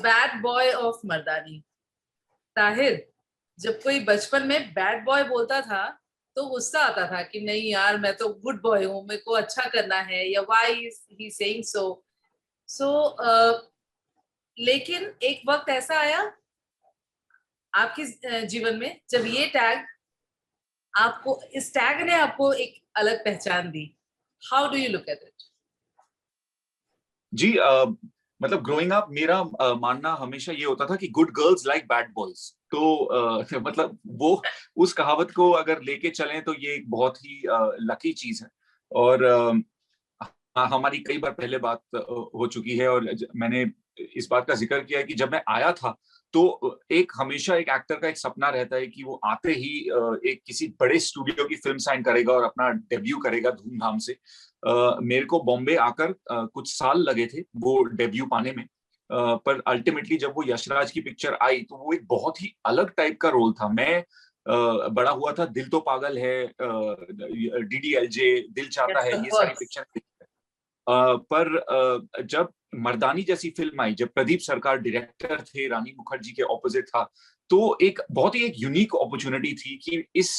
Bad boy of मर्दानी। ताहिर, जब कोई बचपन में बैड बॉय बोलता था तो गुस्सा आता था कि नहीं यार मैं तो गुड बॉय हूँ, मेरे को अच्छा करना है, या why is he saying so. So लेकिन एक वक्त ऐसा आया आपके जीवन में जब ये टैग आपको, इस टैग ने आपको एक अलग पहचान दी। How do you look at it? जी, मतलब ग्रोइंग अप मेरा मानना हमेशा ये होता था कि good girls like bad boys. तो मतलब वो उस कहावत को अगर लेके चलें तो ये एक बहुत ही लकी चीज है। और हमारी कई बार पहले बात हो चुकी है, और मैंने इस बात का जिक्र किया है कि जब मैं आया था तो एक हमेशा एक एक्टर का एक सपना रहता है कि वो आते ही एक किसी बड़े स्टूडियो की फिल्म साइन करेगा और अपना डेब्यू करेगा धूमधाम से। मेरे को बॉम्बे आकर कुछ साल लगे थे वो डेब्यू पाने में, पर अल्टीमेटली जब वो यशराज की पिक्चर आई तो वो एक बहुत ही अलग टाइप का रोल था। मैं बड़ा हुआ था दिल तो पागल है, डीडीएलजे, दिल चाहता यस है, ऑफ ये सारी कोर्स। पिक्चर। पर जब मर्दानी जैसी फिल्म आई, जब प्रदीप सरकार डायरेक्टर थे, रानी मुखर्जी के ऑपोजिट था, तो एक बहुत ही एक यूनिक अपॉर्चुनिटी थी कि इस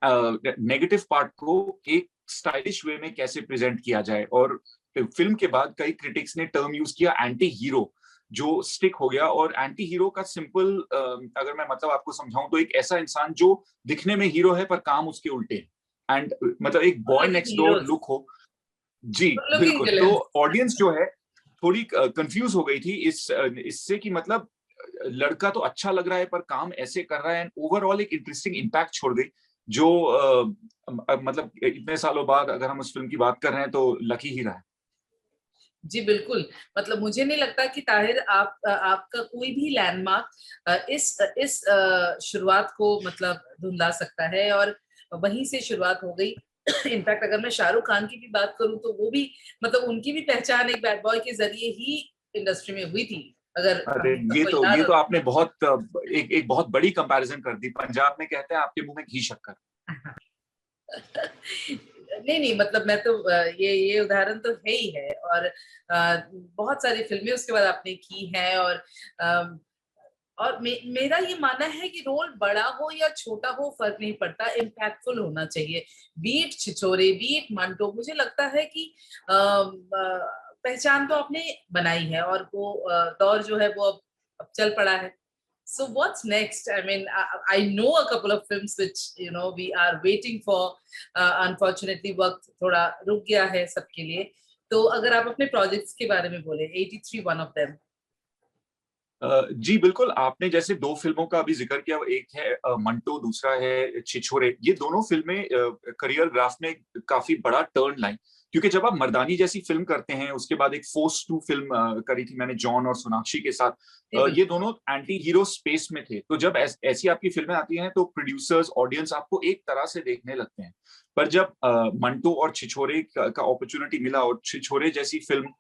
नेगेटिव पार्ट को एक स्टाइलिश वे में कैसे प्रेजेंट किया जाए। और फिल्म के बाद कई क्रिटिक्स ने टर्म यूज किया एंटी हीरो, जो स्टिक हो गया। और एंटी हीरो का सिंपल अगर मैं मतलब आपको समझाऊं तो एक ऐसा इंसान जो दिखने में हीरो है पर काम उसके उल्टे है, एंड मतलब एक boy next door heroes, look हो। जी लुकिंग बिल्कुल। तो विलेंस। ऑडियंस जो है थोड़ी कंफ्यूज हो गई थी इससे कि मतलब लड़का तो अच्छा लग रहा है पर काम ऐसे कर रहा है, एंड ओवरऑल एक इंटरेस्टिंग इम्पैक्ट छोड़ गई जो मतलब इतने सालों बाद अगर हम उस फिल्म की बात कर रहे हैं तो लकी ही रहा है। जी बिल्कुल। मतलब मुझे नहीं लगता कि ताहिर आपका कोई भी लैंडमार्क इस शुरुआत को मतलब धुंधला सकता है, और वहीं से शुरुआत हो गई। इनफैक्ट अगर मैं शाहरुख खान की भी बात करूं तो वो भी मतलब उनकी भी पहचान एक बैड बॉय के जरिए ही इंडस्ट्री में हुई थी, अगर अरे हम सबको याद ये हो तो आपने बहुत एक बहुत बड़ी कंपैरिजन कर दी। पंजाब में कहते हैं आपके मुंह में घी शक्कर। नहीं नहीं, मतलब मैं तो ये उदाहरण तो है ही है, और बहुत सारी फिल्में उसके बाद आपने की हैं। और मेरा ये मानना है कि रोल बड़ा हो या छोटा हो फर्क नहीं पड़ता, इम्पैक्टफुल होना चाहिए। बीट छिछोरे, बीट मंटो, मुझे लगता है कि पहचान तो आपने बनाई है, और वो दौर जो है वो अब चल पड़ा है। So what's next? I mean, I know a couple of films which we are waiting for. Unfortunately, वक्त थोड़ा रुक गया है सबके लिए। तो अगर आप अपने प्रोजेक्ट्स के बारे में बोले, 83 वन ऑफ देम। जी बिल्कुल, आपने जैसे दो फिल्मों का अभी जिक्र किया, एक है मंटो, दूसरा है छिछोरे। ये दोनों फिल्में करियर ग्राफ में काफी बड़ा टर्न लाई, क्योंकि जब आप मर्दानी जैसी फिल्म करते हैं, उसके बाद एक फोर्स 2 फिल्म करी थी मैंने जॉन और सोनाक्षी के साथ। ये दोनों एंटी हीरो स्पेस में थे। तो जब ऐसी आपकी फिल्में आती हैं तो प्रोड्यूसर्स, ऑडियंस आपको एक तरह से देखने लगते हैं। पर जब मंटो और छिछोरे का अपॉर्चुनिटी मिला, और छिछोरे जैसी फिल्म,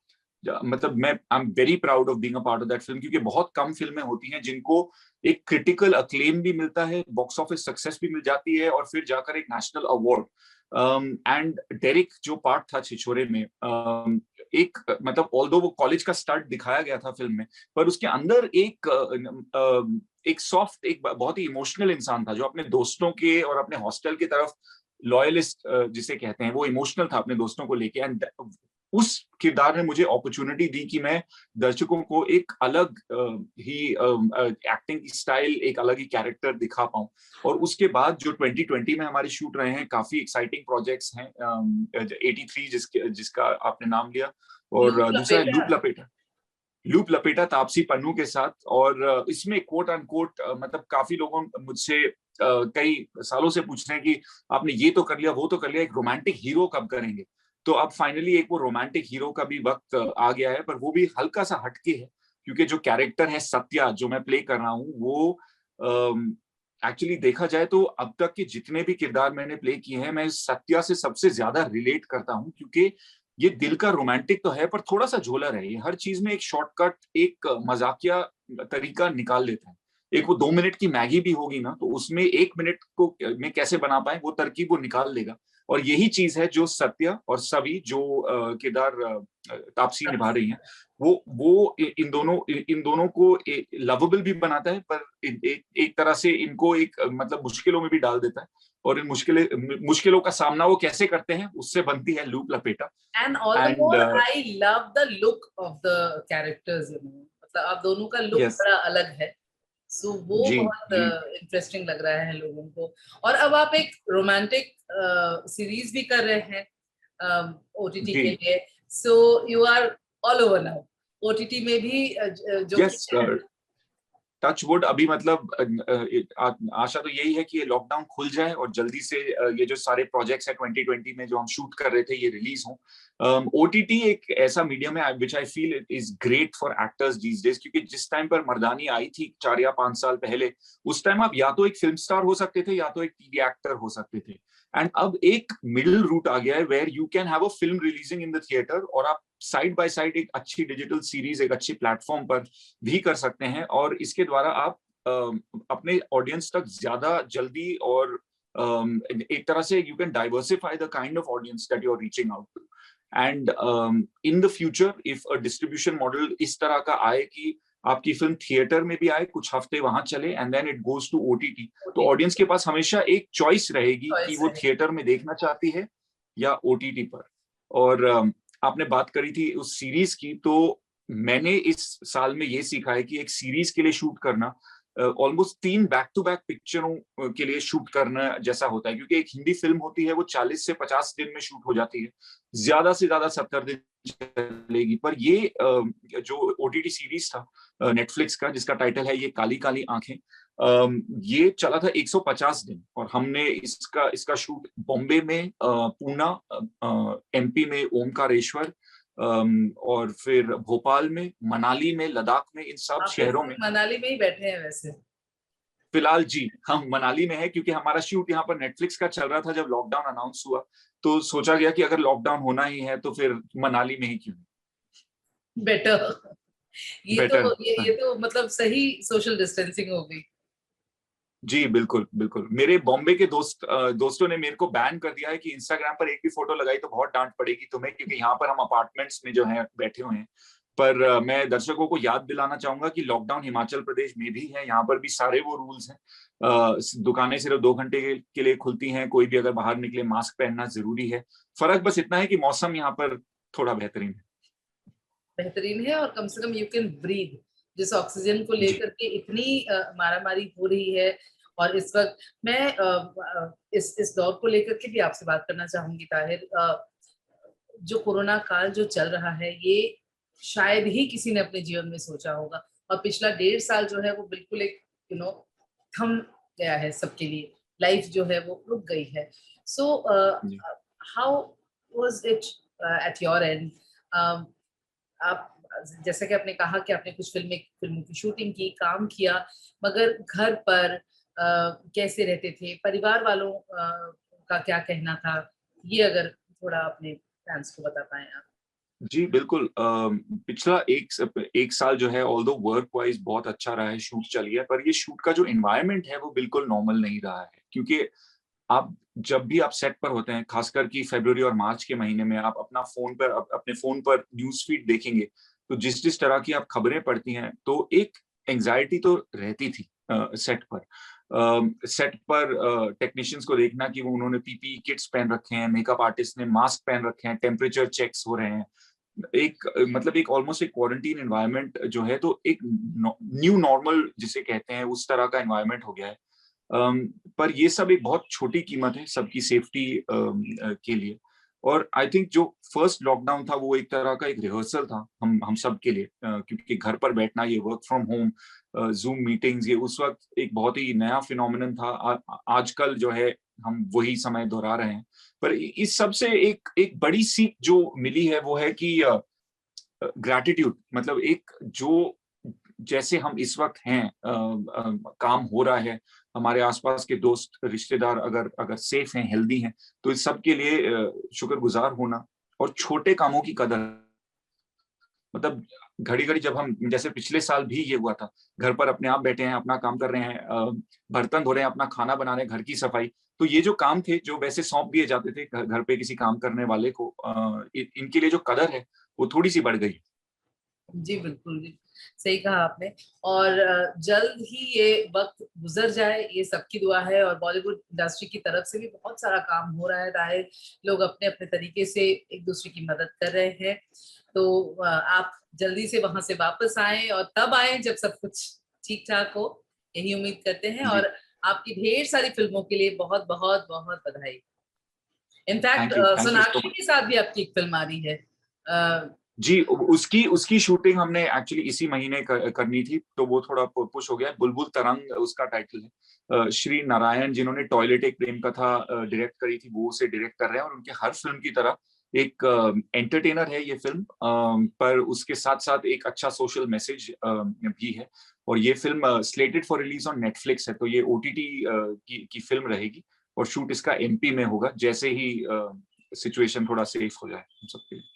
मतलब मैं I am very proud of being a part of that film, क्योंकि बहुत कम फिल्में होती हैं जिनको एक क्रिटिकल अक्लेम भी मिलता है, बॉक्स ऑफिस सक्सेस भी मिल जाती है, और फिर जाकर एक नेशनल अवार्ड। एंड डेरिक जो पार्ट था छिछोरे में, एक मतलब ऑल्दो वो कॉलेज का स्टार्ट दिखाया गया था फिल्म में, पर उसके अंदर एक सॉफ्ट, एक बहुत ही इमोशनल इंसान था जो अपने दोस्तों के और अपने हॉस्टल की तरफ लॉयलिस्ट जिसे कहते हैं, वो इमोशनल था अपने दोस्तों को लेके। एंड उस किरदार ने मुझे अपॉर्चुनिटी दी कि मैं दर्शकों को एक अलग ही एक्टिंग स्टाइल, एक अलग ही कैरेक्टर दिखा पाऊं। और उसके बाद जो 2020 में हमारे शूट रहे हैं, काफी एक्साइटिंग प्रोजेक्ट्स हैं। 83 जिसका आपने नाम लिया, और लूप दूसरा है लपेटा। लूप लपेटा। लूप लपेटा तापसी पन्नू के साथ। और इसमें कोट अनकोट मतलब काफी लोगों मुझसे कई सालों से पूछ रहे हैं कि आपने ये तो कर लिया, वो तो कर लिया, एक रोमांटिक हीरो कब करेंगे। तो अब फाइनली एक वो रोमांटिक हीरो का भी वक्त आ गया है, पर वो भी हल्का सा हटके है, क्योंकि जो कैरेक्टर है सत्या जो मैं प्ले कर रहा हूँ, वो एक्चुअली देखा जाए तो अब तक के जितने भी किरदार मैंने प्ले किए हैं, मैं सत्या से सबसे ज्यादा रिलेट करता हूँ, क्योंकि ये दिल का रोमांटिक तो है पर थोड़ा सा झोलर है। ये हर चीज में एक शॉर्टकट, एक मजाकिया तरीका निकाल लेता है। एक वो 2 मिनट की मैगी भी होगी ना, तो उसमें 1 मिनट को में कैसे बना पाए वो तरकीब वो निकाल लेगा। और यही चीज है जो सत्या और सभी जो केदार तापसी निभा रही हैं, वो इन दोनों को लवेबल भी बनाता है, पर एक तरह से इनको एक मतलब मुश्किलों में भी डाल देता है, और इन मुश्किलों का सामना वो कैसे करते हैं उससे बनती है लूप लपेटा। And all the and more I love the look of the characters, मतलब आप दोनों का लुक यस, बड़ा अलग है, सो वो जी बहुत जी इंटरेस्टिंग लग रहा है लोगों को। और अब आप एक रोमांटिक सीरीज भी कर रहे हैं ओटीटी जी के लिए, so you are all over now OTT में भी, जो कि यस, टच वुड अभी मतलब आशा तो यही है कि ये लॉकडाउन खुल जाए और जल्दी से ये जो सारे प्रोजेक्ट्स है 2020 में जो हम शूट कर रहे थे ये रिलीज हों। ओटीटी एक ऐसा मीडियम है which I feel is great for actors these days, क्योंकि जिस टाइम पर मर्दानी आई थी 4 या 5 साल पहले, उस टाइम आप या तो एक फिल्म स्टार हो सकते थे या तो एक टीवी एक्टर हो सकते थे, एंड अब एक मिडिल रूट आ गया है where you can have a film releasing in the theatre और आप साइड बाय साइड एक अच्छी डिजिटल सीरीज एक अच्छी प्लेटफॉर्म पर भी कर सकते हैं, और इसके द्वारा आप अपने ऑडियंस तक ज्यादा जल्दी और एक तरह से you can diversify the kind of audience that you are reaching out to. And in the future if a distribution model इस तरह का आए कि आपकी फिल्म थिएटर में भी आए, कुछ हफ्ते वहां चले and then it goes to OTT, तो ऑडियंस के पास हमेशा एक चॉइस रहेगी कि वो थिएटर में देखना चाहती है या ओटीटी पर। और आपने बात करी थी उस सीरीज की, तो मैंने इस साल में ये सीखा है कि एक सीरीज के लिए शूट करना ऑलमोस्ट 3 बैक टू बैक पिक्चरों के लिए शूट करना जैसा होता है, क्योंकि एक हिंदी फिल्म होती है वो 40 से 50 दिन में शूट हो जाती है, ज्यादा से ज्यादा 70 दिन चलेगी, पर ये जो ओटीटी सीरीज था नेटफ्लिक्स का जिसका टाइटल है ये काली काली आंखें, ये चला था 150 दिन, और हमने इसका शूट बॉम्बे में, पूना, एमपी में ओमकारेश्वर, और फिर भोपाल में, मनाली में, लद्दाख में, इन सब आप शहरों में। मनाली में ही बैठे हैं वैसे? फिलहाल जी हम मनाली में है, क्योंकि हमारा शूट यहाँ पर नेटफ्लिक्स का चल रहा था जब लॉकडाउन अनाउंस हुआ, तो सोचा गया कि अगर लॉकडाउन होना ही है तो फिर मनाली में ही क्यों। बेटर। बेटर। ये तो मतलब सही सोशल डिस्टेंसिंग हो गई। जी बिल्कुल बिल्कुल, मेरे बॉम्बे के दोस्तों ने मेरे को बैन कर दिया है कि इंस्टाग्राम पर एक भी फोटो लगाई तो बहुत डांट पड़ेगी तुम्हें, क्योंकि यहाँ पर हम अपार्टमेंट्स में जो है बैठे हुए हैं। पर मैं दर्शकों को याद दिलाना चाहूंगा कि लॉकडाउन हिमाचल प्रदेश में भी है, यहाँ पर भी सारे वो रूल्स हैं। दुकानें सिर्फ 2 घंटे के लिए खुलती हैं, कोई भी अगर बाहर निकले मास्क पहनना जरूरी है। फर्क बस इतना है कि मौसम यहाँ पर थोड़ा बेहतरीन है। बेहतरीन है, और कम से कम यू कैन ब्रीथ। जिस ऑक्सीजन को लेकर के इतनी मारामारी हो रही है, और इस वक्त मैं इस दौर को लेकर के भी आपसे बात करना चाहूंगी ताहिर। जो कोरोना काल जो चल रहा है, ये शायद ही किसी ने अपने जीवन में सोचा होगा, और पिछला 1.5 साल जो है वो बिल्कुल एक थम गया है सबके लिए, लाइफ जो है वो रुक गई है। So how was it at your and? आप, जैसा कि आपने कहा कि आपने कुछ फिल्मों की शूटिंग की, काम किया, मगर घर पर कैसे रहते थे, परिवार वालों का क्या कहना था, ये अगर थोड़ा अपने फैंस को बता पाएं आप। जी बिल्कुल, पिछला एक साल जो है ऑल्दो वर्क वाइज बहुत अच्छा रहा है, शूट चली है, पर ये शूट का जो एनवायरनमेंट है वो बिल्कुल नॉर्मल नहीं रहा है, क्योंकि आप जब भी आप सेट पर होते हैं, खासकर कि फरवरी और मार्च के महीने में, आप अपने फोन पर न्यूज फीड देखेंगे, तो जिस जिस तरह की आप खबरें पढ़ती हैं, तो एक एंजाइटी तो रहती थी सेट पर। सेट पर टेक्नीशियंस को देखना कि वो उन्होंने पीपीई किट्स पहन रखे हैं, मेकअप आर्टिस्ट ने मास्क पहन रखे हैं, टेम्परेचर चेक्स हो रहे हैं, एक ऑलमोस्ट एक क्वारंटीन एनवायरनमेंट जो है, तो एक न्यू नॉर्मल जिसे कहते हैं उस तरह का एनवायरनमेंट हो गया है। पर ये सब एक बहुत छोटी कीमत है सबकी सेफ्टी के लिए, और आई थिंक जो फर्स्ट लॉकडाउन था वो एक तरह का एक रिहर्सल था हम सब के लिए, क्योंकि घर पर बैठना, ये work from home, zoom meetings, ये उस वक्त एक बहुत ही नया फिनोमिनन था। आजकल जो है हम वही समय दोहरा रहे हैं, पर इस सब से एक बड़ी सीख जो मिली है वो है कि ग्रैटिट्यूड, मतलब एक जो जैसे हम इस वक्त हैं, काम हो रहा है, हमारे आसपास के दोस्त रिश्तेदार अगर अगर सेफ हैं, हेल्दी हैं, तो इस सब के लिए शुक्रगुजार होना और छोटे कामों की कदर मतलब घड़ी घड़ी जब हम, जैसे पिछले साल भी ये हुआ था, घर पर अपने आप बैठे हैं, अपना काम कर रहे हैं, बर्तन धो रहे हैं, अपना खाना बना रहे हैं, घर की सफाई, तो ये जो काम थे जो वैसे सौंप दिए जाते थे घर पे किसी काम करने वाले को, इनके लिए जो कदर है वो थोड़ी सी बढ़ गई। जी बिल्कुल जी, सही कहा आपने। और जल्द ही ये वक्त गुजर जाए, ये सबकी दुआ है। और बॉलीवुड इंडस्ट्री की तरफ से भी बहुत सारा काम हो रहा है, ताहिर लोग अपने अपने तरीके से एक दूसरे की मदद कर रहे हैं। तो आप जल्दी से वहां से वापस आए, और तब आए जब सब कुछ ठीक ठाक हो, यही उम्मीद करते हैं। जी, और आपकी ढेर सारी फिल्मों के लिए बहुत बहुत बहुत बधाई। In fact thank you so Sonakshi much. के साथ भी आपकी एक फिल्म आ रही है। जी, उसकी उसकी शूटिंग हमने एक्चुअली इसी महीने करनी थी, तो वो थोड़ा पुश हो गया। बुलबुल तरंग उसका टाइटल है। श्री नारायण जिन्होंने टॉयलेट एक प्रेम कथा डायरेक्ट करी थी, वो उसे डायरेक्ट कर रहे हैं, और उनके हर फिल्म की तरह एक एंटरटेनर है ये फिल्म, पर उसके साथ साथ एक अच्छा सोशल मैसेज भी है। और ये film slitted for release on Netflix है, तो ये ओटीटी की फिल्म रहेगी, और शूट इसका एमपी में होगा, जैसे ही सिचुएशन थोड़ा सेफ हो जाए हम सबके लिए।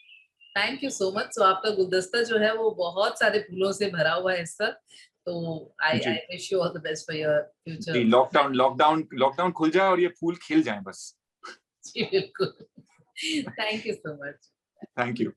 Thank you so much. So आपका गुलदस्ता जो है वो बहुत सारे फूलों से भरा हुआ है इस वक्त। तो आई जी, I wish you all the best for your जी, फ्यूचर। लॉकडाउन खुल जाए और ये फूल खिल जाए बस। जी बिल्कुल। Thank you so much. Thank you.